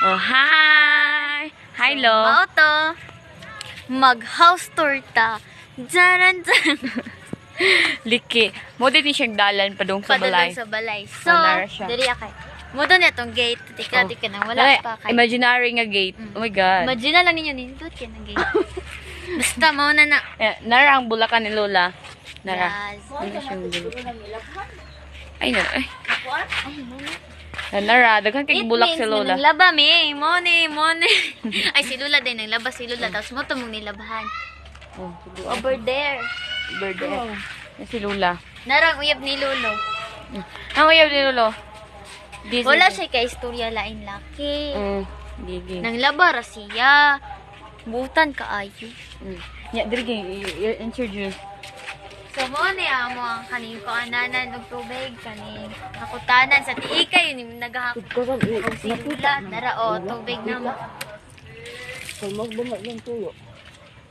Oh, hi! Hi, Lo. Auto. Mag-house tour ta. Jaran jaran. Liki. Mo din siyang dalan pa dong sa balay. Padulong sa balay. So, Nara siya. diri akay. Mudo na itong gate. Tika, tika nang wala Dali, pa kay. imaginary nga gate. Oh my God. Imagine na lang ninyo nindot yan ang gate. Basta mo na na. Nara ang bulakan ni Lola. Nara. Yes. Ano siyang bulakan? Ay, nara. Ay. Ay, mo na. Nara, daghan kay bulak si Lola. Nang laba mi, mone. Ay si Lola din nang laba si Lola tapos mo tumong nilabahan. Oh, Over there. birthday. Si Lola. Narang uyab ni Lolo. Ang uyab ni Lolo. Wala siya kay istorya lain laki. Gigi. Nang laba ra siya. Butan kaayo. Ya, diri kay introduce. So mo ni amo ang kaning kuananan og tubig kaning nakutanan sa tiikay yun yung naghahakot si Lula. Nara o tubig na mo.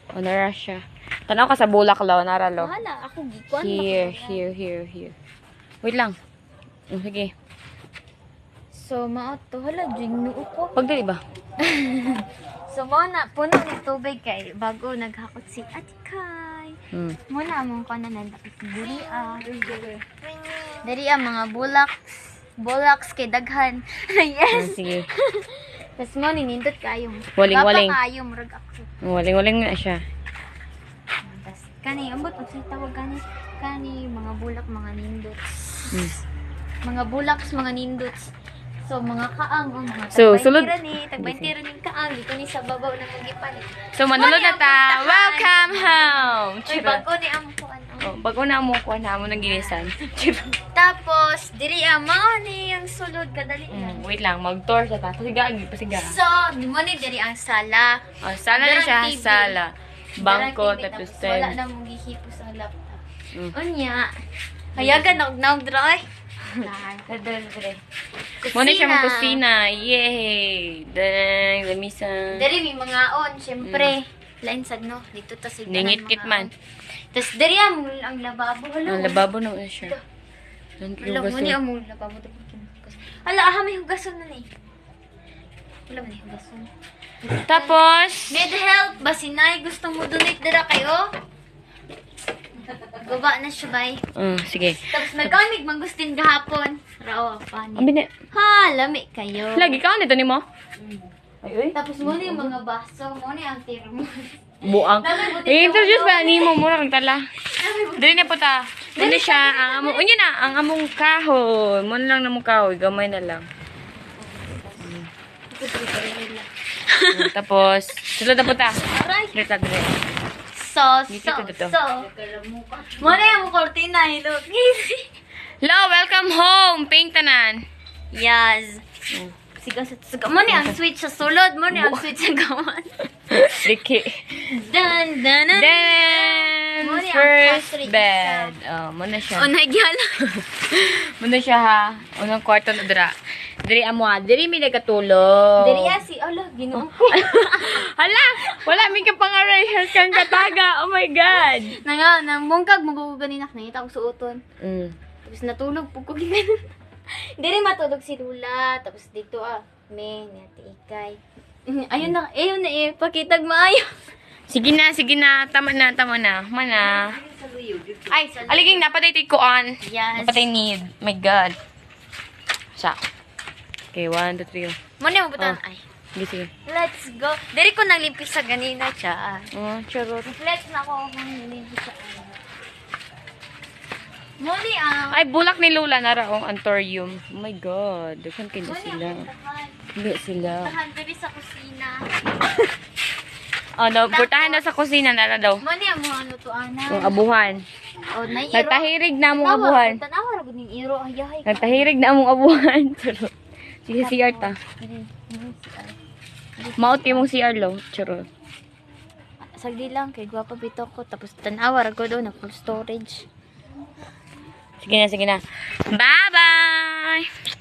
Oh, nara siya. Tanaw ka sa bulak, Lo. Nara, Lo. Wala ako gikuan. Here. Wait lang. Sige. So mao to hala jing noo ko. Pagdali ba? So mo na puno ng tubig kay bago naghakot si Ate Kai. Muna among kuananan dapat diri Diri mga bulaks kay daghan. Yes. Sige. Tas mo ni nindot kayo. Waling-waling. Kayo murag ako. Waling-waling na siya. Tas kani ambot pag sa tawag kani mga bulak mga nindots. Mga bulaks mga nindots. So mga kaang mga So, sulod. tagbaintira ni kaang dito ni sa babaw ng magipan. So, manunod na ta. Welcome home! Uy, bago ni amo ko ano. Oh, bago na mo kuha na mo ng ginisan. Tapos diri amo ni ang sulod kadali. Wait lang, mag-tour sa ta. Pasiga. So, mo ni diri ang sala. Oh, sala na siya, Darang TV. sala. Bangko, Darang TV, tapos tapos wala na mong gihipo sa laptop. Unya. Hayagan og dry. Muna siya mong kusina. Yay! Dang, lamisa. Dari may mga on, syempre. Lain sad no, dito ta sig. Ningit-kit man. Tas dari ang lababo hala. Ang lababo na siya. Wala mo ni ang lababo to. Hala, may hugason na ni. Wala man ni hugason. Tapos, Need help ba si Nay? Gusto mo donate dira kayo? Gaba na siya bay. sige. Tapos nagkamig mangustin gahapon. Rao, pani. Ang Ha, lami kayo. lagi ka nito ni mo? Ay, Tapos mo na yung mga baso, mo na yung thermos. buang. I-introduce ba ni mo mura kang tala? Dili na po ta. Dili siya ang among unya na ang among kahoy. Mo lang na mo kahoy, gamay na lang. Tapos, sulod na po ta. Alright. Dire. So. Dito. Mo na yung kortina, look. Hello, welcome home, Pink Tanan. Yes. Siga. Mo na yung switch sa sulod, mo na yung switch sa gawan. Diki. Dan. Then, Mo na yung first cartridge bed. Oh, mo na siya. O, nagyala. Muna siya ha. Unang kwarto na dira. Diri amo ha. Diri mi nagkatulog. Diri si ala, Ginoo. Hala! Wala mi ka pangaray kang kataga. Oh my God. Nang mungkag maguguganin nak nangita ko suoton. Tapos natulog po ko ganun. Diri matulog si Lula. Tapos dito me ni Ate Ikay. Ayun na pakitag maayo. Sige na. Tama na. Mana. Ay, aliging napatay ko on. Yes. Napatay need. My God. Siya. Okay, 1, 2, 3. Muna mo butan. Ay. Sige. Let's go. Diri ko naglimpis sa ganina siya. Charot. Flex na ako kung nilimpis sa Muli Ay, bulak ni Lola na raong antorium. Oh my God. Dukhan kayo sila. Hindi sila. Tahan diri sa kusina. Portahan na sa kusina na daw. Muni ang mga ano to ana. Ang abuhan. O nairo. Nagtahirig na mong abuhan. Tanawa ra gud ning iro ayahay. Nagtahirig na mong abuhan. Charot. Sige, CR ta. Maot yung mong CR lo. Charot. Sagdi lang kay gwapa bito ko tapos tanawa ra gud na full storage. Sige na. Bye-bye!